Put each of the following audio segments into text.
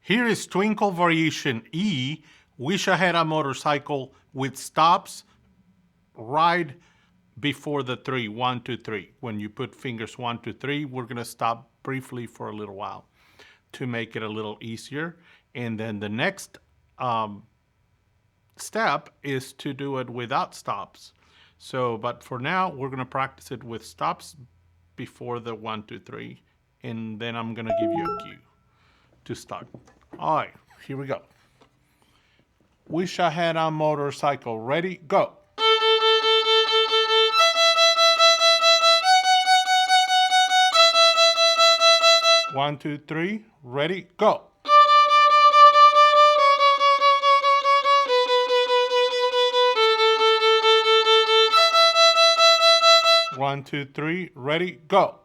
Here is Twinkle Variation E. Wish I had a motorcycle with stops right before the 3. 1, 2, 3. When you put fingers 1, 2, 3, we're going to stop briefly for a little while to make it a little easier. And then the next step is to do it without stops. So, but for now, we're going to practice it with stops before the 1, 2, 3. And then I'm going to give you a cue to start. All right, here we go. Wish I had a motorcycle. Ready? Go. One, two, three. Ready? Go. One, two, three. Ready? Go.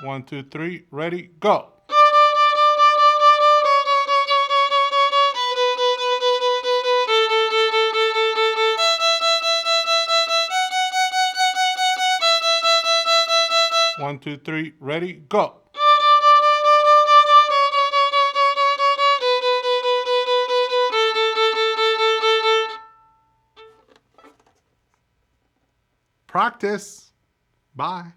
One, two, three. Ready? Go. One, two, three. Ready? Go. Practice. Bye.